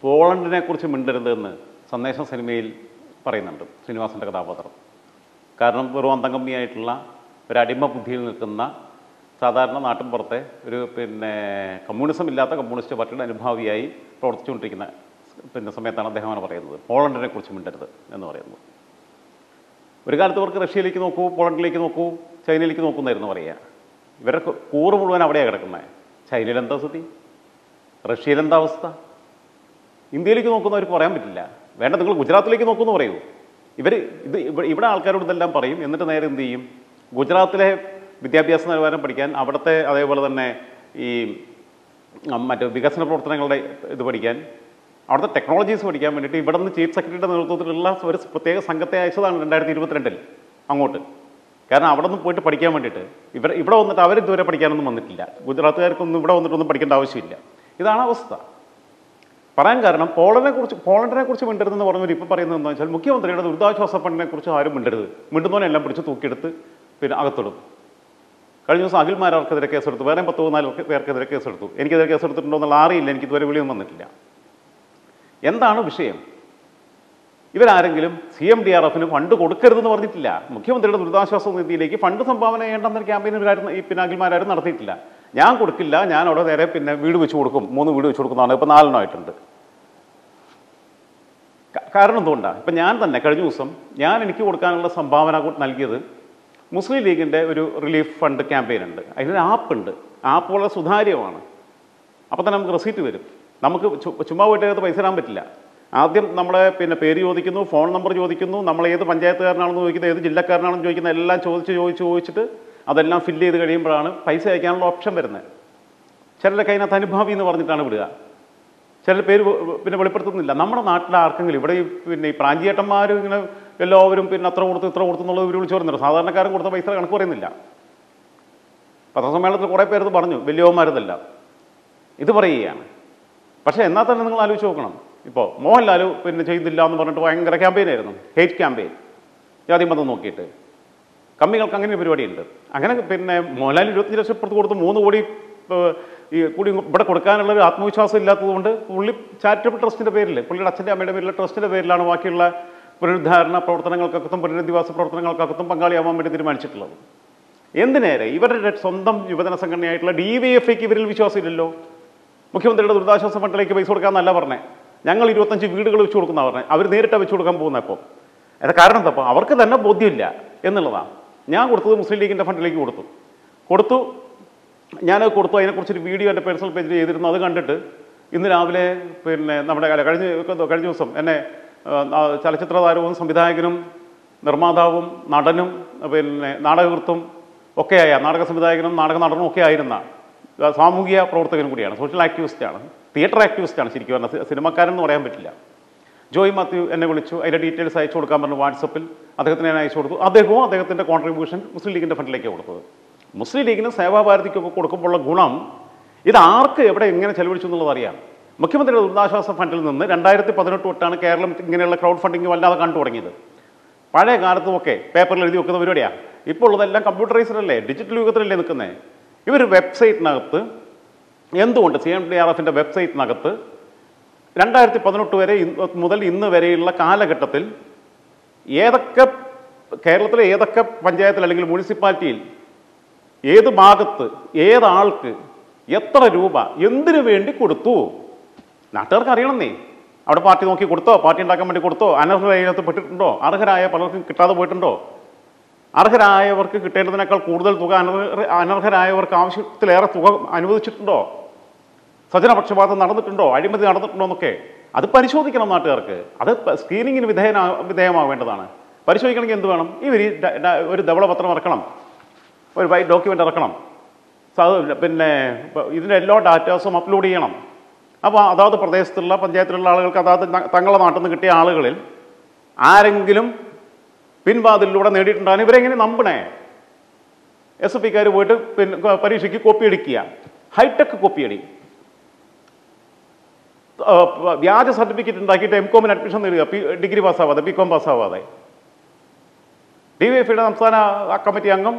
പോളണ്ടിനെ കുറിച്ച് മിണ്ടരുതെന്ന് സന്ദേശം സിനിമയിൽ പറയുന്നുണ്ട് ശ്രീനിവാസൻ്റെ കഥാപാത്രം. കാരണം വെറും അന്തംഗമ്മിയായിട്ടുള്ള ഒരു അടിമ ബുദ്ധിയിൽ നിൽക്കുന്ന സാധാരണ നാട്ടിൻപുറത്തെ ഒരു കമ്മ്യൂണിസം ഇല്ലാത്ത കമ്മ്യൂണിസ്റ്റ് പാർട്ടിയുടെ അനുഭാവിയായി പ്രവർത്തിച്ചുകൊണ്ടിരിക്കുന്ന സമയത്താണ് അദ്ദേഹം അങ്ങനെ പറയുന്നത്, പോളണ്ടിനെ കുറിച്ച് മിണ്ടരുത് എന്ന് പറയുന്നത്. ഒരു കാലത്ത് അവർക്ക് റഷ്യയിലേക്ക് നോക്കൂ, പോളണ്ടിലേക്ക് നോക്കൂ, ചൈനയിലേക്ക് നോക്കുന്നായിരുന്നു പറയുക. ഇവരുടെ കൂറ് മുഴുവൻ അവിടെയാണ് കിടക്കുന്നത്. ചൈനയിൽ എന്താ സ്ഥിതി, റഷ്യയിൽ എന്താ അവസ്ഥ, ഇന്ത്യയിലേക്ക് നോക്കുന്നവർക്ക് പറയാൻ പറ്റില്ല. വേണ്ട, നിങ്ങൾ ഗുജറാത്തിലേക്ക് നോക്കുമെന്ന് പറയൂ. ഇവിടെ ആൾക്കാരോട് ഇതെല്ലാം പറയും. എന്നിട്ട് നേരെ എന്ത് ചെയ്യും, ഗുജറാത്തിലെ വിദ്യാഭ്യാസ നിലവാരം പഠിക്കാൻ, അവിടുത്തെ അതേപോലെ തന്നെ ഈ മറ്റ് വികസന പ്രവർത്തനങ്ങളുടെ ഇത് പഠിക്കാൻ, അവിടുത്തെ ടെക്നോളജീസ് പഠിക്കാൻ വേണ്ടിയിട്ട് ഇവിടെ നിന്ന് ചീഫ് സെക്രട്ടറിയുടെ നേതൃത്വത്തിലുള്ള ഒരു പ്രത്യേക സംഘത്തെ അയച്ചതാണ് 2022 അങ്ങോട്ട്. കാരണം അവിടെ നിന്ന് പോയിട്ട് പഠിക്കാൻ വേണ്ടിയിട്ട് ഇവിടെ വന്നിട്ട് അവരിതുവരെ പഠിക്കാനൊന്നും വന്നിട്ടില്ല. ഗുജറാത്തുകാർക്കൊന്നും ഇവിടെ വന്നിട്ടൊന്നും പഠിക്കേണ്ട ആവശ്യമില്ല. ഇതാണ് അവസ്ഥ. പറയാൻ കാരണം പോളണ്ടിനെ കുറിച്ച് മിണ്ടരുതെന്ന് പറഞ്ഞവർ ഇപ്പോൾ പറയുന്നത് എന്താണെന്ന് വെച്ചാൽ, മുഖ്യമന്ത്രിയുടെ ദുരിതാശ്വാസ ഫണ്ടിനെ കുറിച്ച് ആരും മിണ്ടരുത്, മിണ്ടുന്നവനെല്ലാം പിടിച്ച് തൂക്കിയെടുത്ത് അകത്തിടും. കഴിഞ്ഞ ദിവസം അഖിൽമാരാർക്കെതിരെ കേസെടുത്തു, വേറെ 10-14 പേർക്കെതിരെ കേസെടുത്തു. എനിക്കെതിരെ കേസെടുത്തിട്ടുണ്ടോ എന്നുള്ള അറിയില്ല, എനിക്ക് ഇതുവരെ വിളിയൊന്നും വന്നിട്ടില്ല. എന്താണ് വിഷയം? ഇവരാരെങ്കിലും CMDRFന് ഫണ്ട് കൊടുക്കരുതെന്ന് പറഞ്ഞിട്ടില്ല. മുഖ്യമന്ത്രിയുടെ ദുരിതാശ്വാസ നിധിയിലേക്ക് ഫണ്ട് സംഭാവന ചെയ്യേണ്ടെന്നൊരു ക്യാമ്പയിൻ അഖിൽമാരും നടത്തിയിട്ടില്ല. ഞാൻ കൊടുക്കില്ല, ഞാൻ അവിടെ നേരെ വീട് വെച്ച് കൊടുക്കും, 3 വീട് വെച്ച് കൊടുക്കുന്നതാണ്. ഇപ്പോൾ 4 ആയിട്ടുണ്ട്. കാരണം എന്തുകൊണ്ടാണ്? ഇപ്പം ഞാൻ തന്നെ കഴിഞ്ഞ ദിവസം എനിക്ക് കൊടുക്കാനുള്ള സംഭാവന നൽകിയത് മുസ്ലിം ലീഗിൻ്റെ ഒരു റിലീഫ് ഫണ്ട് ക്യാമ്പയിൻ ഉണ്ട്. അതിനൊരു ആപ്പുണ്ട്. ആപ്പ് വളരെ സുതാര്യമാണ്. അപ്പോൾ തന്നെ നമുക്ക് റെസീറ്റ് വരും. നമുക്ക് ചുമ്മാ പോയിട്ട് പൈസ തരാൻ പറ്റില്ല. ആദ്യം നമ്മളെ പേര് ചോദിക്കുന്നു, ഫോൺ നമ്പർ ചോദിക്കുന്നു, നമ്മൾ ഏത് പഞ്ചായത്തുകാരനാണെന്ന് ചോദിക്കുന്നത്, ഏത് ജില്ലക്കാരനാണെന്ന് ചോദിക്കുന്നത്, എല്ലാം ചോദിച്ചിട്ട് അതെല്ലാം ഫില്ല് ചെയ്ത് കഴിയുമ്പോഴാണ് പൈസ അയക്കാനുള്ള ഓപ്ഷൻ വരുന്നത്. ചിലരൊക്കെ അതിനകത്ത് അനുഭാവി എന്ന് പറഞ്ഞിട്ടാണ് വിടുക. ചില പേര് വെളിപ്പെടുത്തുന്നില്ല. നമ്മുടെ നാട്ടിലെ ആർക്കെങ്കിലും ഇവിടെ ഈ പ്രാഞ്ചിയേട്ടന്മാർ ഇങ്ങനെ എല്ലാവരും അത്ര കൊടുത്തു ഇത്ര കൊടുത്തു എന്നുള്ളത് ഇവർ വിളിച്ചു പറയുന്നുണ്ട്. സാധാരണക്കാരൻ കൊടുത്ത പൈസ കണക്ക് പറയുന്നില്ല. പത്രസമ്മേളനത്തിൽ കുറേ പേരത് പറഞ്ഞു, വലിയവന്മാരതെല്ലാം ഇത് പറയുകയാണ്. പക്ഷേ എന്നാൽ തന്നെ നിങ്ങൾ ആലോചിച്ച് നോക്കണം. ഇപ്പോൾ മോഹൻലാൽ ചെയ്യുന്നില്ല എന്ന് പറഞ്ഞിട്ട് ഭയങ്കര ക്യാമ്പയിനായിരുന്നു, ഹേറ്റ് ക്യാമ്പയിൻ, ജാതി മതം നോക്കിയിട്ട്. കമ്മികൾക്ക് അങ്ങനെ പരിപാടിയുണ്ട്. അങ്ങനെ മോഹൻലാൽ 25 ലക്ഷം പുറത്ത് കൊടുത്ത് 3 കോടി കൂടി ഇവിടെ കൊടുക്കാനുള്ളൊരു ആത്മവിശ്വാസം ഇല്ലാത്തതുകൊണ്ട് പുള്ളി ചാരിറ്റബിൾ ട്രസ്റ്റിൻ്റെ പേരിൽ, പുള്ളിയുടെ അച്ഛൻ്റെ അമ്മയുടെ പേരിലെ ട്രസ്റ്റിൻ്റെ പേരിലാണ് ബാക്കിയുള്ള പുനരുദ്ധാരണ പ്രവർത്തനങ്ങൾക്കകത്തും പുനരധിവാസ പ്രവർത്തനങ്ങൾക്കകത്തും പങ്കാളിയാവാൻ വേണ്ടി തീരുമാനിച്ചിട്ടുള്ളത്. എന്തിനേറെ ഇവരുടെ സ്വന്തം യുവജന സംഘടനയായിട്ടുള്ള DYFIക്ക് ഇവരിൽ വിശ്വാസമില്ലല്ലോ. മുഖ്യമന്ത്രിയുടെ ദുരിതാശ്വാസ ഫണ്ടിലേക്ക് പൈസ കൊടുക്കാമെന്നല്ല പറഞ്ഞത്, ഞങ്ങൾ 25 വീടുകൾ വെച്ച് കൊടുക്കുന്ന പറഞ്ഞത്. അവർ നേരിട്ട് വെച്ച് കൊടുക്കാൻ പോകുന്ന. അപ്പോൾ അതിൻ്റെ കാരണം എന്താ? അപ്പോൾ അവർക്ക് തന്നെ ബോധ്യമില്ല എന്നുള്ളതാണ്. ഞാൻ കൊടുത്തത് മുസ്ലിം ലീഗിൻ്റെ ഫണ്ടിലേക്ക് കൊടുത്തു. ഞാനത് കൊടുത്തു. അതിനെക്കുറിച്ചൊരു വീഡിയോ എൻ്റെ പേഴ്സണൽ പേജിൽ ചെയ്തിരുന്നു. അത് കണ്ടിട്ട് ഇന്ന് രാവിലെ നമ്മുടെ കഴിഞ്ഞ ദിവസം എന്നെ ചലച്ചിത്ര താരവും സംവിധായകനും നിർമ്മാതാവും നടനും നാടകകൃത്തും ഒക്കെയായ നാടക സംവിധായകനും നാടക നടനും ഒക്കെ ആയിരുന്ന സാമൂഹിക പ്രവർത്തകനും കൂടിയാണ്, സോഷ്യൽ ആക്ടിവിസ്റ്റാണ്, തിയേറ്റർ ആക്ടിവിസ്റ്റാണ്. ശരിക്കും പറഞ്ഞാൽ സിനിമക്കാരെന്ന് പറയാൻ പറ്റില്ല. ജോയ് മാത്യു എന്നെ വിളിച്ചു, അതിൻ്റെ ഡീറ്റെയിൽസ് അയച്ചു കൊടുക്കാൻ പറഞ്ഞു. വാട്സപ്പിൽ അദ്ദേഹത്തിന് ഞാൻ അയച്ചു കൊടുത്തു. അദ്ദേഹത്തിൻ്റെ കോൺട്രിബ്യൂഷൻ മുസ്ലിം ലീഗിൻ്റെ ഫണ്ടിലേക്ക് കൊടുത്തത്. മുസ്ലിം ലീഗിനും സേവാഭാരതിക്കൊക്കെ കൊടുക്കുമ്പോഴുള്ള ഗുണം ഇത് ആർക്ക് എവിടെ എങ്ങനെ ചെലവഴിച്ചു എന്നുള്ളത് അറിയാം. മുഖ്യമന്ത്രിയുടെ ദുരിതാശ്വാസ ഫണ്ടിൽ നിന്ന് 2018 തൊട്ടാണ് കേരളം ഇങ്ങനെയുള്ള ക്രൗഡ് ഫണ്ടിങ് വല്ലാതെ കണ്ടു തുടങ്ങിയത്. പഴയ കാലത്തുമൊക്കെ പേപ്പറിൽ എഴുതി വെക്കുന്ന പരിപാടിയാണ്. ഇപ്പോൾ ഉള്ളതെല്ലാം കമ്പ്യൂട്ടറൈസ്ഡ് അല്ലേ, ഡിജിറ്റൽ യുഗത്തിലല്ലേ നിൽക്കുന്നത്. ഇവർ വെബ്സൈറ്റിനകത്ത് എന്തുകൊണ്ട് CMDRFൻ്റെ വെബ്സൈറ്റിനകത്ത് 2018 വരെ മുതൽ ഇന്ന് വരെയുള്ള കാലഘട്ടത്തിൽ കേരളത്തിലെ ഏതൊക്കെ പഞ്ചായത്തിൽ അല്ലെങ്കിൽ മുനിസിപ്പാലിറ്റിയിൽ ഏത് ഭാഗത്ത് ഏതാൾക്ക് എത്ര രൂപ എന്തിനു വേണ്ടി കൊടുത്തു നാട്ടുകാർക്ക് അറിയണമെന്നേ. അവിടെ പാർട്ടി നോക്കി കൊടുത്തോ, പാർട്ടി ഉണ്ടാക്കാൻ വേണ്ടി കൊടുത്തോ, അനർഹരായതിനകത്ത് പെട്ടിട്ടുണ്ടോ, അർഹരായ പലർക്കും കിട്ടാതെ പോയിട്ടുണ്ടോ, അർഹരായവർക്ക് കിട്ടേണ്ടതിനേക്കാൾ കൂടുതൽ തുക അനർഹരായവർക്ക് ആവശ്യത്തിലേറെ തുക അനുവദിച്ചിട്ടുണ്ടോ, സ്വജനപക്ഷപാതം നടന്നിട്ടുണ്ടോ, അഴിമതി നടന്നിട്ടുണ്ടോ എന്നൊക്കെ അത് പരിശോധിക്കണം നാട്ടുകാർക്ക്. അത് സ്ക്രീനിങ്ങിന് വിധേയമാവേണ്ടതാണ്. പരിശോധിക്കണമെങ്കിൽ എന്ത് വേണം? ഒരു ധവളപത്രം ഇറക്കണം, ഒരു വൈറ്റ് ഡോക്യുമെൻ്റ് ഇറക്കണം, ഇതിൻ്റെ എല്ലാ ഡാറ്റാസും അപ്ലോഡ് ചെയ്യണം. അപ്പോൾ അതാത് പ്രദേശത്തുള്ള പഞ്ചായത്തിലുള്ള ആളുകൾക്ക് അതാത് തങ്ങളുടെ നാട്ടിൽ നിന്ന് കിട്ടിയ ആളുകളിൽ ആരെങ്കിലും പിൻവാതിലൂടെ നേടിയിട്ടുണ്ടാകും. ഇവരെങ്ങനെ നമ്പണേ? SFIക്കാർ പോയിട്ട് പരീക്ഷയ്ക്ക് കോപ്പി അടിക്കുക, ഹൈടെക് കോപ്പിയടി, വ്യാജ സർട്ടിഫിക്കറ്റ് ഉണ്ടാക്കിയിട്ട് MCOM അഡ്മിഷൻ നേടുക, ഡിഗ്രി പാസ്സാവാതെ, BCom പാസ്സാവാതെ. DYFIയുടെ സംസ്ഥാന കമ്മിറ്റി അംഗം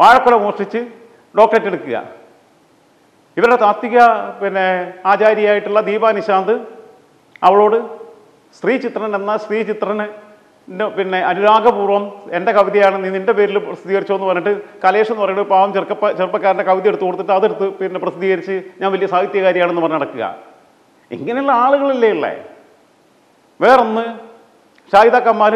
വാഴക്കുല മോഷ്ടിച്ച് ഡോക്ടറേറ്റ് എടുക്കുക. ഇവരുടെ താത്വിക ആചാരിയായിട്ടുള്ള ദീപ നിശാന്ത് അവളോട് ശ്രീചിത്രൻ എന്ന ശ്രീചിത്രന് അനുരാഗപൂർവ്വം എൻ്റെ കവിതയാണ് നീ നിൻ്റെ പേരിൽ പ്രസിദ്ധീകരിച്ചോ എന്ന് പറഞ്ഞിട്ട് കലേഷ് എന്ന് പറയുന്നത് പാവം ചെറുപ്പക്കാരൻ്റെ കവിത എടുത്ത് കൊടുത്തിട്ട് അതെടുത്ത് പ്രസിദ്ധീകരിച്ച് ഞാൻ വലിയ സാഹിത്യകാരിയാണെന്ന് പറഞ്ഞ് നടക്കുക. ഇങ്ങനെയുള്ള ആളുകളല്ലേ ഉള്ളേ. വേറൊന്ന് ഷാഹിദ കമാൽ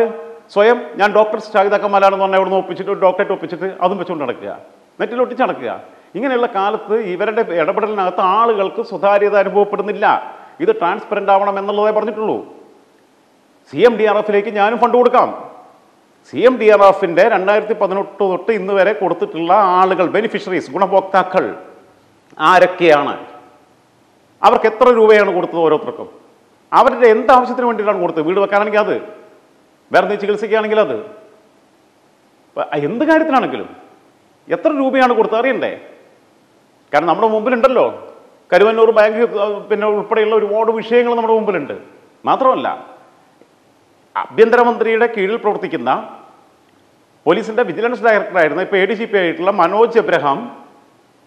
സ്വയം ഞാൻ ഡോക്ടർ ഷാഹിദ കമാലാണെന്ന് പറഞ്ഞാൽ അവിടെ നിന്ന് ഒപ്പിച്ചിട്ട് ഡോക്ടറേറ്റ് ഒപ്പിച്ചിട്ട് അതും വെച്ചുകൊണ്ട് നടക്കുക, നെറ്റിൽ ഒട്ടിച്ച് നടക്കുക. ഇങ്ങനെയുള്ള കാലത്ത് ഇവരുടെ ഇടപെടലിനകത്ത് ആളുകൾക്ക് സ്വകാര്യത അനുഭവപ്പെടുന്നില്ല. ഇത് ട്രാൻസ്പെറൻ്റ് ആവണം എന്നുള്ളതേ പറഞ്ഞിട്ടുള്ളൂ. CMDRF-ലേക്ക് ഞാനും ഫണ്ട് കൊടുക്കാം. CMDRF-ൻ്റെ 2018 തൊട്ട് ഇന്ന് വരെ കൊടുത്തിട്ടുള്ള ആളുകൾ, ബെനിഫിഷ്യറീസ്, ഗുണഭോക്താക്കൾ ആരൊക്കെയാണ്? അവർക്ക് എത്ര രൂപയാണ് കൊടുത്തത് ഓരോരുത്തർക്കും? അവരുടെ എന്താവശ്യത്തിന് വേണ്ടിയിട്ടാണ് കൊടുത്തത്? വീട് വെക്കാനാണെങ്കിൽ അത്, വേറെ ചികിത്സയ്ക്കാണെങ്കിൽ അത്, എന്ത് കാര്യത്തിനാണെങ്കിലും എത്ര രൂപയാണ് കൊടുത്തത് അറിയണ്ടേ? കാരണം നമ്മുടെ മുമ്പിലുണ്ടല്ലോ കരുവന്നൂർ ബാങ്ക് ഉൾപ്പെടെയുള്ള ഒരുപാട് വിഷയങ്ങൾ നമ്മുടെ മുമ്പിലുണ്ട്. മാത്രമല്ല ആഭ്യന്തരമന്ത്രിയുടെ കീഴിൽ പ്രവർത്തിക്കുന്ന പോലീസിൻ്റെ വിജിലൻസ് ഡയറക്ടറായിരുന്ന ഇപ്പോൾ ADGP ആയിട്ടുള്ള മനോജ് എബ്രഹാം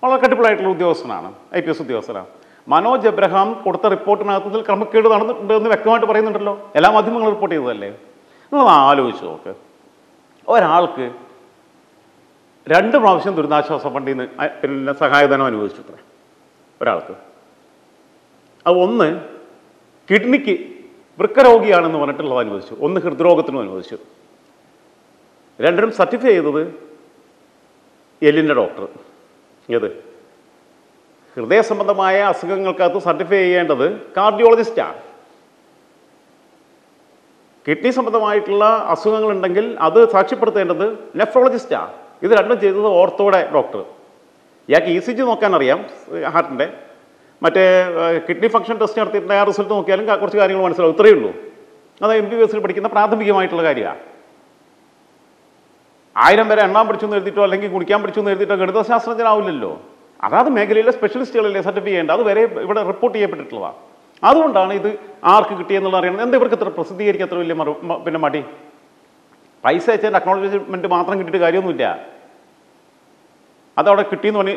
വളരെ കട്ടിപ്പിളായിട്ടുള്ള ഉദ്യോഗസ്ഥനാണ്, IPS ഉദ്യോഗസ്ഥനാണ്. മനോജ് എബ്രഹാം കൊടുത്ത റിപ്പോർട്ടിനകത്തിൽ ക്രമക്കേട് നടന്നിട്ടുണ്ട് എന്ന് വ്യക്തമായിട്ട് പറയുന്നുണ്ടല്ലോ. എല്ലാ മാധ്യമങ്ങളും റിപ്പോർട്ട് ചെയ്തതല്ലേ. നിങ്ങൾ ആലോചിച്ച് നോക്ക്, ഒരാൾക്ക് 2 പ്രാവശ്യം ദുരിതാശ്വാസ ഫണ്ടിൽ നിന്ന് സഹായധനം അനുവദിച്ചു ഒരാൾക്ക്. അത് ഒന്ന് കിഡ്നിക്ക് വൃക്കരോഗിയാണെന്ന് പറഞ്ഞിട്ടുള്ളത് അനുവദിച്ചു, ഒന്ന് ഹൃദ്രോഗത്തിനും അനുവദിച്ചു. രണ്ടിനും സർട്ടിഫൈ ചെയ്തത് എല്ലിൻ്റെ ഡോക്ടർ. ഏത് ഹൃദയ സംബന്ധമായ അസുഖങ്ങൾക്കകത്ത് സർട്ടിഫൈ ചെയ്യേണ്ടത് കാർഡിയോളജിസ്റ്റാണ്. കിഡ്നി സംബന്ധമായിട്ടുള്ള അസുഖങ്ങളുണ്ടെങ്കിൽ അത് സാക്ഷ്യപ്പെടുത്തേണ്ടത് നെഫ്രോളജിസ്റ്റാണ്. ഇത് രണ്ടും ചെയ്തത് ഓർത്തോയുടെ ഡോക്ടർ. ഇയാൾക്ക് ECG നോക്കാൻ അറിയാം ഹാർട്ടിൻ്റെ, മറ്റേ കിഡ്നി ഫംഗ്ഷൻ ടെസ്റ്റ് നടത്തിയിട്ട് ആ റിസൾട്ട് നോക്കിയാലും കുറച്ച് കാര്യങ്ങൾ മനസ്സിലാവും. ഇത്രയേ ഉള്ളൂ. അത് MBBS പഠിക്കുന്ന പ്രാഥമികമായിട്ടുള്ള കാര്യമാണ്. 1000 വരെ എണ്ണാൻ പഠിച്ചു എന്ന് എഴുതിയിട്ടോ അല്ലെങ്കിൽ കുടിക്കാൻ പഠിച്ചു എന്ന് എഴുതിയിട്ടോ ഗണിതശാസ്ത്രജ്ഞനാവില്ലല്ലോ. അതാത് മേഖലയിലെ സ്പെഷ്യലിസ്റ്റുകളല്ലേ സർട്ടിഫൈ ചെയ്യേണ്ടത്. അത് വരെ ഇവിടെ റിപ്പോർട്ട് ചെയ്യപ്പെട്ടിട്ടുള്ളതാണ്. അതുകൊണ്ടാണ് ഇത് ആർക്ക് കിട്ടിയെന്നുള്ള അറിയണം. എന്താ ഇവർക്ക് ഇത്ര പ്രസിദ്ധീകരിക്കാൻ അത്ര വലിയ മടി? പൈസ അയച്ചതിൻ്റെ അക്നോളജ്മെൻറ്റ് മാത്രം കിട്ടിയിട്ട് കാര്യമൊന്നുമില്ല. അതവിടെ കിട്ടിയെന്ന് പറഞ്ഞ്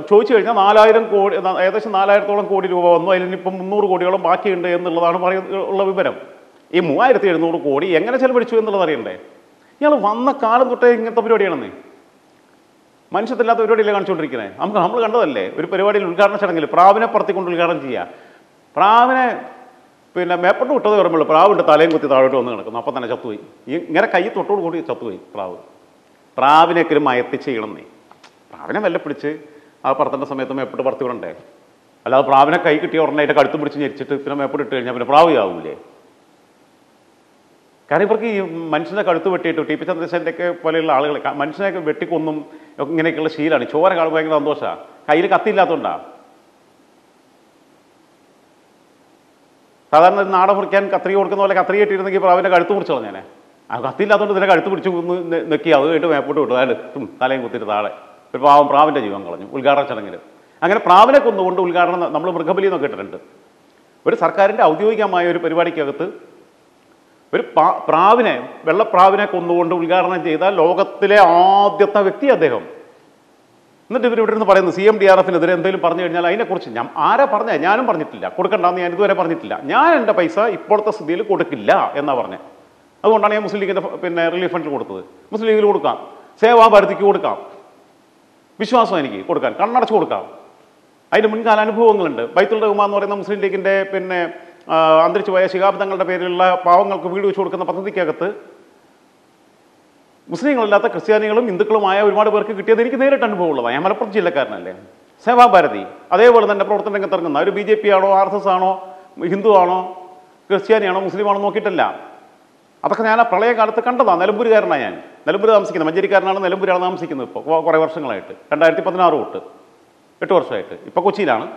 ചോദിച്ചു കഴിഞ്ഞാൽ 4000 കോടി, ഏകദേശം 4000-ഓളം കോടി രൂപ വന്നു. അതിലിപ്പം 300 കോടിയോളം ബാക്കിയുണ്ട് എന്നുള്ളതാണ് ഉള്ള വിവരം. ഈ 3700 കോടി എങ്ങനെ ചെലവഴിച്ചു എന്നുള്ളത് അറിയണ്ടേ? ഇയാൾ വന്ന കാലം തൊട്ടേ ഇങ്ങനത്തെ പരിപാടിയാണെന്നേ. മനുഷ്യത്തില്ലാത്ത പരിപാടിയല്ലേ കാണിച്ചുകൊണ്ടിരിക്കുന്നത്. നമ്മൾ കണ്ടതല്ലേ ഒരു പരിപാടിയിൽ ഉദ്ഘാടന ചടങ്ങിൽ പ്രാവിനെ പറത്തിക്കൊണ്ട് ഉദ്ഘാടനം ചെയ്യുക. പ്രാവിനെ മേപ്പോട്ട് വിട്ടത് പറയുമ്പോൾ പ്രാവിൻ്റെ തലയും കുത്തി താഴോട്ട് വന്ന് കിടക്കുന്നു. അപ്പം തന്നെ ചത്തുപോയി. ഇങ്ങനെ കൈ തൊട്ടോട് കൂടി ചത്തുപോയി പ്രാവ്. പ്രാവിനേക്കൊരു മയത്തി ചെയ്യണമെന്നേ. പ്രാവിനെ മെല്ലെ പിടിച്ച് ആ പറത്തേണ്ട സമയത്ത് മേപ്പോട്ട് പറത്തി വിടണ്ടേ? അല്ലാതെ പ്രാവിനെ കൈ കിട്ടിയ ഉടനെ അതിൻ്റെ കഴുത്ത് പിടിച്ച് ഞെരിച്ചിട്ട് മേപ്പോട്ട് ഇട്ട് കഴിഞ്ഞാൽ പ്രാവ് ആവൂലേ? കാരണം ഇവർക്ക് ഈ മനുഷ്യനെ കഴുത്ത് വെട്ടിയിട്ട് TP ചന്ദ്രശേഖരൻ്റെ പോലെയുള്ള ആളുകൾ മനുഷ്യനെയൊക്കെ വെട്ടിക്കൊന്നും ഇങ്ങനെയൊക്കെയുള്ള ശീലമാണ്. ചോര കാണുമ്പോൾ ഭയങ്കര സന്തോഷമാണ്. കയ്യിൽ കത്തിയില്ലാത്തതുകൊണ്ടാണ്. സാധാരണ നാട മുറിക്കാൻ കത്രിക കൊടുക്കുന്ന പോലെ കത്രിക ഇട്ടിരുന്നെങ്കിൽ പ്രാവിൻ്റെ കഴുത്ത് മുറിച്ച് കളഞ്ഞേനെ. ആ കത്തിയില്ലാത്തതുകൊണ്ട് ഇതിനെ കഴുത്ത് പിടിച്ച് നെക്കി അത് കഴിഞ്ഞിട്ട് മേപ്പോട്ട് വിട്ടു. അയാൾ തലയും കുത്തിയിട്ട് താഴെ ഒരു പ്രാവിൻ്റെ ജീവൻ കളഞ്ഞു ഉദ്ഘാടന ചടങ്ങിൽ. അങ്ങനെ പ്രാവിനെ കൊന്നുകൊണ്ട് ഉദ്ഘാടനം നമ്മൾ മൃഗബലി എന്നൊക്കെ ഇട്ടിട്ടുണ്ട്. ഒരു സർക്കാരിൻ്റെ ഔദ്യോഗികമായ ഒരു പരിപാടിക്കകത്ത് ഒരു പ്രാവിനെ, വെള്ളപ്രാവിനെ കൊന്നുകൊണ്ട് ഉദ്ഘാടനം ചെയ്ത ലോകത്തിലെ ആദ്യത്തെ വ്യക്തി അദ്ദേഹം. എന്നിട്ട് ഇവരിവിടെ നിന്ന് പറയുന്നത് CMDRF-നെതിരെ എന്തെങ്കിലും പറഞ്ഞു കഴിഞ്ഞാൽ അതിനെക്കുറിച്ച് ആരാ പറഞ്ഞത്? ഞാനും പറഞ്ഞിട്ടില്ല, കൊടുക്കണ്ടെന്ന് ഞാൻ ഇതുവരെ പറഞ്ഞിട്ടില്ല. ഞാൻ എൻ്റെ പൈസ ഇപ്പോഴത്തെ സ്ഥിതിയിൽ കൊടുക്കില്ല എന്നാണ് പറഞ്ഞത്. അതുകൊണ്ടാണ് ഞാൻ മുസ്ലിം ലീഗിൻ്റെ റിലീഫ് ഫണ്ടിൽ കൊടുത്തത്. മുസ്ലിം ലീഗിൽ കൊടുക്കാം, സേവാഭാരതിക്ക് കൊടുക്കാം, വിശ്വാസം എനിക്ക് കൊടുക്കാൻ, കണ്ണടച്ച് കൊടുക്കാം. അതിൻ്റെ മുൻകാല അനുഭവങ്ങളുണ്ട്. ബൈത്തുൽ റഹ്മാൻ എന്ന് പറയുന്ന മുസ്ലിം ലീഗിൻ്റെ അന്തരിച്ചു പോയ ശിഹാബ് തങ്ങളുടെ പേരിലുള്ള പാവങ്ങൾക്ക് വീട് വെച്ച് കൊടുക്കുന്ന പദ്ധതിക്കകത്ത് മുസ്ലിങ്ങളല്ലാത്ത ക്രിസ്ത്യാനികളും ഹിന്ദുക്കളുമായ ഒരുപാട് പേർക്ക് കിട്ടിയത് എനിക്ക് നേരിട്ട് അനുഭവമുള്ളതാണ്. ഞാൻ മലപ്പുറം ജില്ലക്കാരനല്ലേ. സേവാഭാരതി അതേപോലെ തന്നെ പ്രവർത്തന രംഗത്ത് ഇറങ്ങുന്ന ഒരു BJP ആണോ RSS ആണോ ഹിന്ദു ആണോ ക്രിസ്ത്യാനിയാണോ മുസ്ലിമാണോ നോക്കിയിട്ടല്ല. അതൊക്കെ ഞാൻ ആ പ്രളയകാലത്ത് കണ്ടതാണ്. നിലമ്പൂരുകാരനാണ് ഞാൻ. നിലമ്പൂർ താമസിക്കുന്നത്, മഞ്ചേരിക്കാരനാണ്. നിലമ്പൂരാണ് താമസിക്കുന്നത് ഇപ്പോൾ കുറേ വർഷങ്ങളായിട്ട്. 2016 തൊട്ട് 8 വർഷമായിട്ട്. ഇപ്പോൾ കൊച്ചിയിലാണ്.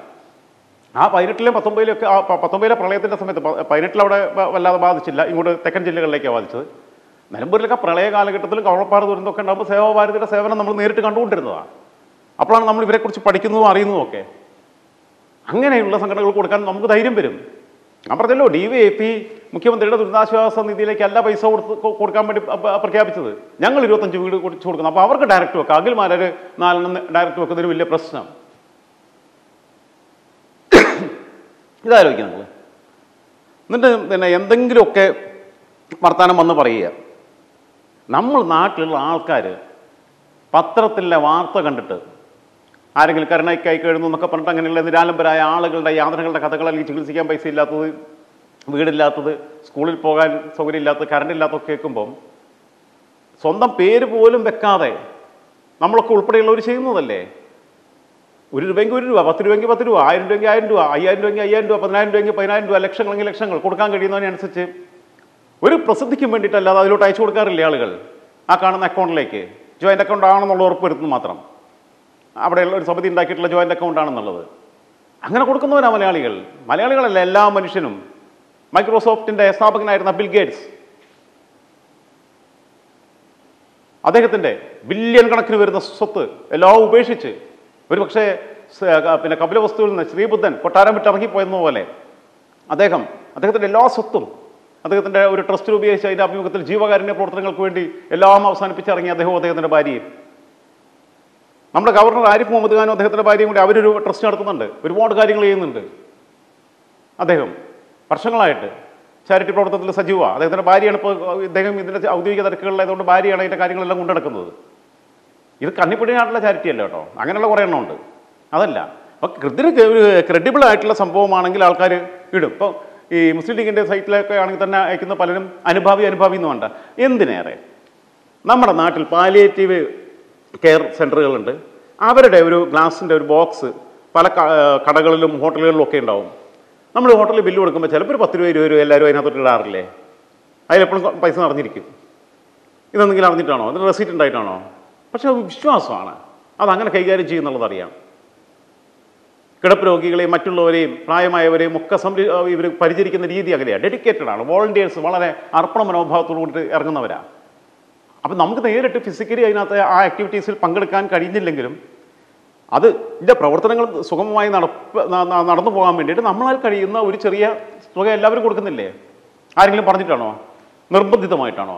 ആ 18-ലെ 19-ലൊക്കെ 19-ലെ പ്രളയത്തിൻ്റെ സമയത്ത് 18-ൽ അവിടെ വല്ലാതെ ബാധിച്ചില്ല. ഇങ്ങോട്ട് തെക്കൻ ജില്ലകളിലേക്കാണ് ബാധിച്ചത്. നിലമ്പൂരിലൊക്കെ പ്രളയ കാലഘട്ടത്തിലും കവളപ്പാറ ദുരന്തമൊക്കെ ഉണ്ടാകുമ്പോൾ സേവാഭാരതിയുടെ സേവനം നമ്മൾ നേരിട്ട് കണ്ടുകൊണ്ടിരുന്നതാണ്. അപ്പോഴാണ് നമ്മൾ ഇവരെക്കുറിച്ച് പഠിക്കുന്നതും അറിയുന്നതും ഒക്കെ. അങ്ങനെയുള്ള സംഘടനകൾ കൊടുക്കാൻ നമുക്ക് ധൈര്യം വരും. ഞാൻ പറഞ്ഞല്ലോ, DYFP മുഖ്യമന്ത്രിയുടെ ദുരിതാശ്വാസ നിധിയിലേക്കല്ല പൈസ കൊടുക്കാൻ വേണ്ടി പ്രഖ്യാപിച്ചത്. ഞങ്ങൾ 25 വീട് കൊടുത്തു കൊടുക്കുന്നു. അപ്പോൾ അവർക്ക് ഡയറക്റ്റ് വെക്കാം. അഖിൽമാരൊരു 4 ഡയറക്റ്റ് വെക്കുന്നതിന് വലിയ പ്രശ്നം. ഇതാലോചിക്കുക നിങ്ങൾ. എന്നിട്ട് പിന്നെ എന്തെങ്കിലുമൊക്കെ വർത്തമാനം വന്ന് പറയുക. നമ്മൾ നാട്ടിലുള്ള ആൾക്കാർ പത്രത്തിലെ വാർത്ത കണ്ടിട്ട് ആരെങ്കിലും കരുണയ്ക്കായി എഴുതുന്നു എന്നൊക്കെ പറഞ്ഞിട്ട് അങ്ങനെയുള്ള നിരാലംബരായ ആളുകളുടെ യാതനകളുടെ കഥകൾ, അല്ലെങ്കിൽ ചികിത്സിക്കാൻ പൈസ ഇല്ലാത്തത്, വീടില്ലാത്തത്, സ്കൂളിൽ പോകാൻ സൗകര്യമില്ലാത്തത്, കറണ്ട് ഇല്ലാത്തതൊക്കെ കേൾക്കുമ്പം സ്വന്തം പേര് പോലും വെക്കാതെ നമ്മളൊക്കെ ഉൾപ്പെടെയുള്ളവർ ചെയ്യുന്നതല്ലേ. 1 രൂപയെങ്കിൽ 1 രൂപ, 10 രൂപയെങ്കിൽ 10 രൂപ, 1000 രൂപയെങ്കിൽ 1000 രൂപ, 5000 രൂപയെങ്കിൽ 5000 രൂപ, 10000 രൂപയെങ്കിൽ 10000 രൂപ, ലക്ഷങ്ങളെങ്കിൽ ലക്ഷങ്ങൾ കൊടുക്കാൻ കഴിയുന്നതിനനുസരിച്ച് ഒരു പ്രസിദ്ധിക്കും വേണ്ടിയിട്ടല്ലാതെ അതിലോട്ട് അയച്ചു കൊടുക്കാറില്ല ആളുകൾ ആ കാണുന്ന അക്കൗണ്ടിലേക്ക്. ജോയിൻ്റ് അക്കൗണ്ട് ആണെന്നുള്ള ഉറപ്പ് വരുത്തുന്നു മാത്രം. അവിടെയുള്ള ഒരു സമിതി ഉണ്ടാക്കിയിട്ടുള്ള ജോയിൻ്റ് അക്കൗണ്ട് ആണെന്നുള്ളത് അങ്ങനെ കൊടുക്കുന്നവരാണ് മലയാളികൾ. മലയാളികളല്ല, എല്ലാ മനുഷ്യനും. മൈക്രോസോഫ്റ്റിൻ്റെ സ്ഥാപകനായിരുന്ന ബിൽ ഗേറ്റ്സ്, അദ്ദേഹത്തിൻ്റെ ബില്യൺ കണക്കിന് വരുന്ന സ്വത്ത് എല്ലാം ഉപേക്ഷിച്ച്, ഒരു പക്ഷേ പിന്നെ കപിലവസ്തുവിൽ നിന്ന് ശ്രീബുദ്ധൻ കൊട്ടാരം വിട്ട് ഇറങ്ങിപ്പോയെന്ന പോലെ അദ്ദേഹത്തിൻ്റെ എല്ലാ സ്വത്തും അദ്ദേഹത്തിൻ്റെ ഒരു ട്രസ്റ്റ് രൂപീകരിച്ച് അതിൻ്റെ അഭിമുഖത്തിൽ ജീവകാരുണ്യ പ്രവർത്തനങ്ങൾക്ക് വേണ്ടി എല്ലാം അവസാനിപ്പിച്ചിറങ്ങി അദ്ദേഹവും അദ്ദേഹത്തിൻ്റെ ഭാര്യയും. നമ്മുടെ ഗവർണർ ആരിഫ് മുഹമ്മദ് ഖാനും അദ്ദേഹത്തിൻ്റെ ഭാര്യയും കൂടി അവരൊരു ട്രസ്റ്റ് നടത്തുന്നുണ്ട്, ഒരുപാട് കാര്യങ്ങൾ ചെയ്യുന്നുണ്ട്. അദ്ദേഹം വർഷങ്ങളായിട്ട് ചാരിറ്റി പ്രവർത്തനത്തിൽ സജീവമാണ്. അദ്ദേഹത്തിൻ്റെ ഭാര്യയാണ് ഇപ്പോൾ ഇദ്ദേഹം ഇതിൻ്റെ ഔദ്യോഗിക തിരക്കുകളിലായതുകൊണ്ട് ഭാര്യയാണ് അതിൻ്റെ കാര്യങ്ങളെല്ലാം കൊണ്ടുനടക്കുന്നത്. ഇത് കണ്ണിപ്പിടിയായിട്ടുള്ള ചാരിറ്റി അല്ല കേട്ടോ, അങ്ങനെയുള്ള കുറേ എണ്ണം ഉണ്ട്. അതല്ല, അപ്പോൾ ഇതിന് ഒരു ക്രെഡിബിൾ ആയിട്ടുള്ള സംഭവമാണെങ്കിൽ ആൾക്കാർ ഇടും. ഇപ്പോൾ ഈ മുസ്ലിം ലീഗിൻ്റെ സൈറ്റിലൊക്കെ ആണെങ്കിൽ തന്നെ അയക്കുന്ന പലരും അനുഭാവി എന്ന് വേണ്ട. എന്തിനേറെ നമ്മുടെ നാട്ടിൽ പാലിയേറ്റീവ് കെയർ സെൻ്ററുകളുണ്ട്. അവരുടെ ഒരു ഗ്ലാസിൻ്റെ ഒരു ബോക്സ് പല കടകളിലും ഹോട്ടലുകളിലും ഒക്കെ ഉണ്ടാവും. നമ്മൾ ഹോട്ടലിൽ ബില്ല് കൊടുക്കുമ്പോൾ ചിലപ്പോൾ ഒരു 10 രൂപ 20 രൂപ എല്ലാവരും അതിനകത്തോട്ട് ഇടാറില്ലേ? അതിലെപ്പോഴും പൈസ നടന്നിരിക്കും. ഇതെന്തെങ്കിലും അറിഞ്ഞിട്ടാണോ, അതിന് റെസീറ്റ് ഉണ്ടായിട്ടാണോ? പക്ഷെ അത് വിശ്വാസമാണ്, അതങ്ങനെ കൈകാര്യം ചെയ്യുന്നുള്ളതറിയാം. കിടപ്പ് രോഗികളെയും മറ്റുള്ളവരെയും പ്രായമായവരെയും ഒക്കെ ഇവർ പരിചരിക്കുന്ന രീതി അങ്ങനെയാണ്. ഡെഡിക്കേറ്റഡ് ആണ്. വോളണ്ടിയേഴ്സ് വളരെ അർപ്പണ മനോഭാവത്തോടു കൂടി ഇറങ്ങുന്നവരാണ്. അപ്പം നമുക്ക് നേരിട്ട് ഫിസിക്കലി അതിനകത്ത് ആ ആക്ടിവിറ്റീസിൽ പങ്കെടുക്കാൻ കഴിഞ്ഞില്ലെങ്കിലും അത് ഇതിൻ്റെ പ്രവർത്തനങ്ങൾ സുഗമമായി നടന്നു പോകാൻ വേണ്ടിയിട്ട് നമ്മളാൽ കഴിയുന്ന ഒരു ചെറിയ തുക എല്ലാവരും കൊടുക്കുന്നില്ലേ? ആരെങ്കിലും പറഞ്ഞിട്ടാണോ, നിർബന്ധിതമായിട്ടാണോ?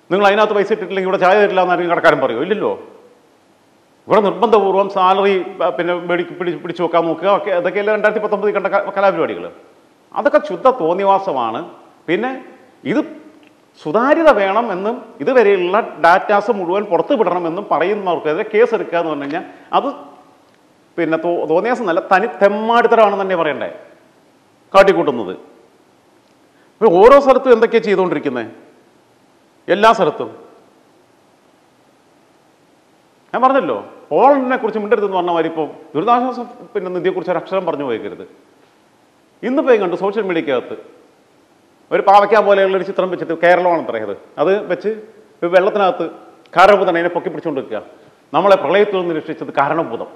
നിങ്ങൾ അതിനകത്ത് പൈസ ഇട്ടിട്ടില്ലെങ്കിൽ ഇവിടെ ചായ തരില്ല എന്ന് ആരെങ്കിലും കടക്കാരൻ പറയുമോ? ഇല്ലല്ലോ. ഇവിടെ നിർബന്ധപൂർവ്വം സാലറി പിന്നെ പിടിച്ചു വെക്കാൻ നോക്കുക, ഒക്കെ അതൊക്കെയല്ലേ 2019 കണ്ട കലാപരിപാടികൾ. അതൊക്കെ ശുദ്ധ തോന്നിവാസമാണ്. പിന്നെ ഇത് സുതാര്യത വേണം എന്നും ഇതുവരെയുള്ള ഡാറ്റാസ് മുഴുവൻ പുറത്തു വിടണമെന്നും പറയുന്നവർക്കെതിരെ കേസ് എടുക്കുക എന്ന് പറഞ്ഞു കഴിഞ്ഞാൽ അത് പിന്നെ തോന്നിയാസം നല്ല തനി തെമ്മാടിത്തരമാണെന്ന് തന്നെ പറയണ്ടേ കാട്ടിക്കൂട്ടുന്നത്. ഇപ്പോൾ ഓരോ സ്ഥലത്തും എന്തൊക്കെയാണ് ചെയ്തുകൊണ്ടിരിക്കുന്നത്, എല്ലാ സ്ഥലത്തും. ഞാൻ പറഞ്ഞല്ലോ, പോളണ്ടിനെ കുറിച്ച് മിണ്ടരുതെന്ന് പറഞ്ഞ മാതിരി ഇപ്പോൾ ദുരിതാശ്വാസ പിന്നെ നിധിയെക്കുറിച്ച് ഒരു അക്ഷരം പറഞ്ഞു പോയിക്കരുത്. ഇന്നിപ്പോൾ കണ്ടു സോഷ്യൽ മീഡിയക്കകത്ത് ഒരു പാവയ്ക്ക പോലെയുള്ളൊരു ചിത്രം വെച്ചിട്ട് കേരളമാണ് പറയുന്നത്, അത് വെച്ച് വെള്ളത്തിനകത്ത് കാരണഭൂതം അതിനെ പൊക്കി പിടിച്ചുകൊണ്ട് വെക്കുക. നമ്മളെ പ്രളയത്തിൽ നിന്ന് രക്ഷിച്ചത് കാരണഭൂതം.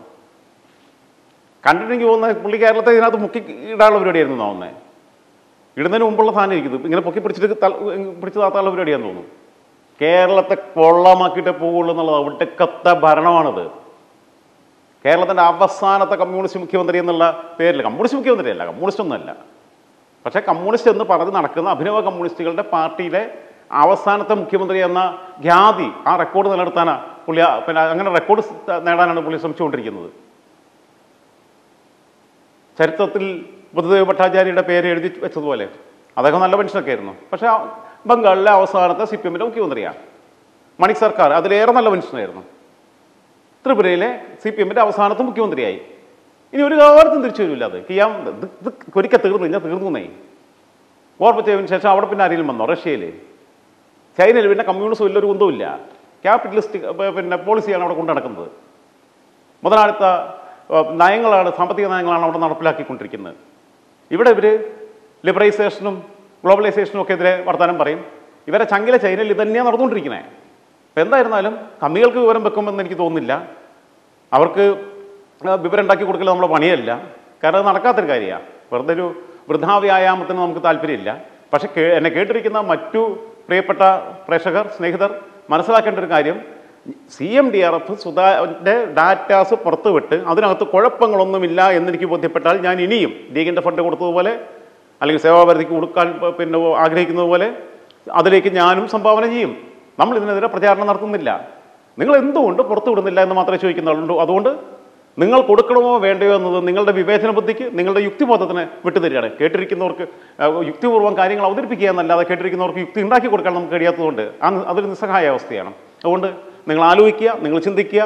കണ്ടിട്ടെങ്കിൽ പോകുന്ന പുള്ളി കേരളത്തെ ഇതിനകത്ത് മുക്കി ഇടാനുള്ള പരിപാടിയായിരുന്നു തോന്നുന്നത്. ഇടുന്നതിന് മുമ്പുള്ള സാധനം ഇരിക്കുന്നത് ഇങ്ങനെ പൊക്കി പിടിച്ച് താത്താനുള്ള പരിപാടിയാണെന്ന് തോന്നുന്നു. കേരളത്തെ കൊള്ളമാക്കിയിട്ടേ പോവുള്ളൂ എന്നുള്ളത് അവിടക്കത്തെ ഭരണമാണിത്. കേരളത്തിൻ്റെ അവസാനത്തെ കമ്മ്യൂണിസ്റ്റ് മുഖ്യമന്ത്രി എന്നുള്ള പേരിൽ, കമ്മ്യൂണിസ്റ്റ് മുഖ്യമന്ത്രിയല്ല, കമ്മ്യൂണിസ്റ്റ് ഒന്നുമല്ല, പക്ഷേ കമ്മ്യൂണിസ്റ്റ് എന്ന് പറഞ്ഞ് നടക്കുന്ന അഭിനവ കമ്മ്യൂണിസ്റ്റുകളുടെ പാർട്ടിയിലെ അവസാനത്തെ മുഖ്യമന്ത്രി എന്ന ഖ്യാതി, ആ റെക്കോർഡ് നിലനിർത്താനാണ് പുള്ളി, പിന്നെ അങ്ങനെ റെക്കോർഡ് നേടാനാണ് പുള്ളി ശ്രമിച്ചുകൊണ്ടിരിക്കുന്നത്. ചരിത്രത്തിൽ ബുദ്ധദേവ് ഭട്ടാചാര്യയുടെ പേര് എഴുതി വെച്ചതുപോലെ അദ്ദേഹം നല്ല മനുഷ്യനൊക്കെ ആയിരുന്നു. പക്ഷേ ബംഗാളിലെ അവസാനത്തെ CPM-ൻ്റെ മുഖ്യമന്ത്രിയാണ്. മണിക് സർക്കാർ അതിലേറെ നല്ല മനുഷ്യനായിരുന്നു. ത്രിപുരയിലെ CPM-ൻ്റെ അവസാനത്തെ മുഖ്യമന്ത്രിയായി. ഇനി ഒരു കാലത്തും തിരിച്ചു വരില്ല. അത് ഇത് ഒരിക്കൽ തീർന്നു തീർന്നേ. ഗോർബച്ചേവിന് ശേഷം അവിടെ പിന്നെ ആരെങ്കിലും വന്നോ? റഷ്യയിൽ, ചൈനയിൽ പിന്നെ കമ്മ്യൂണിസം ഇല്ലൊരു കുന്തവുമില്ല. ക്യാപിറ്റലിസ്റ്റിക് പിന്നെ പോളിസിയാണ് അവിടെ കൊണ്ടു നടക്കുന്നത്. മുതലാളിത്ത നയങ്ങളാണ്, സാമ്പത്തിക നയങ്ങളാണ് അവിടെ നടപ്പിലാക്കിക്കൊണ്ടിരിക്കുന്നത്. ഇവിടെ ഇവർ ലിബറൈസേഷനും ഗ്ലോബലൈസേഷനും ഒക്കെ എതിരെ വർത്തമാനം പറയും. ഇവരെ ചങ്കിലെ ചൈനയിൽ ഇത് തന്നെയാണ് നടന്നുകൊണ്ടിരിക്കുന്നത്. അപ്പം എന്തായിരുന്നാലും കമ്മികൾക്ക് വിവരം വെക്കുമെന്ന് എനിക്ക് തോന്നുന്നില്ല. അവർക്ക് വിവരം ഉണ്ടാക്കി കൊടുക്കൽ നമ്മളെ പണിയല്ല. കാരണം അത് നടക്കാത്തൊരു കാര്യമാണ്. വെറുതെ ഒരു വൃദ്ധാവ്യായാമത്തിന് നമുക്ക് താല്പര്യമില്ല. പക്ഷെ എന്നെ കേട്ടിരിക്കുന്ന മറ്റു പ്രിയപ്പെട്ട പ്രേക്ഷകർ, സ്നേഹിതർ മനസ്സിലാക്കേണ്ട ഒരു കാര്യം, CMDRF സുധാൻ്റെ ഡാറ്റാസ് പുറത്തുവിട്ട് അതിനകത്ത് കുഴപ്പങ്ങളൊന്നുമില്ല എന്നെനിക്ക് ബോധ്യപ്പെട്ടാൽ ഞാൻ ഇനിയും ലീഗിൻ്റെ ഫണ്ട് കൊടുത്തതുപോലെ അല്ലെങ്കിൽ സേവാഭാരതിക്ക് കൊടുക്കാൻ പിന്നെ ആഗ്രഹിക്കുന്നത് പോലെ അതിലേക്ക് ഞാനും സംഭാവന ചെയ്യും. നമ്മൾ ഇതിനെതിരെ പ്രചാരണം നടത്തുന്നില്ല. നിങ്ങൾ എന്തുകൊണ്ട് പുറത്തു വിടുന്നില്ല എന്ന് മാത്രമേ ചോദിക്കുന്നുള്ളൂ. അതുകൊണ്ട് നിങ്ങൾ കൊടുക്കണമോ വേണ്ടയോ എന്നത് നിങ്ങളുടെ വിവേചന ബുദ്ധിക്ക്, നിങ്ങളുടെ യുക്തിബോധത്തിന് വിട്ടുതരികയാണ്. കേട്ടിരിക്കുന്നവർക്ക് യുക്തിപൂർവ്വം കാര്യങ്ങൾ അവതരിപ്പിക്കുക എന്നല്ലാതെ കേട്ടിരിക്കുന്നവർക്ക് യുക്തി ഉണ്ടാക്കി കൊടുക്കാൻ നമുക്ക് കഴിയാത്തതുകൊണ്ട് അതൊരു നിസ്സഹായ അവസ്ഥയാണ്. അതുകൊണ്ട് നിങ്ങൾ ആലോചിക്കുക, നിങ്ങൾ ചിന്തിക്കുക,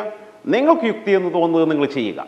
നിങ്ങൾക്ക് യുക്തി എന്ന് തോന്നുന്നത് നിങ്ങൾ ചെയ്യുക.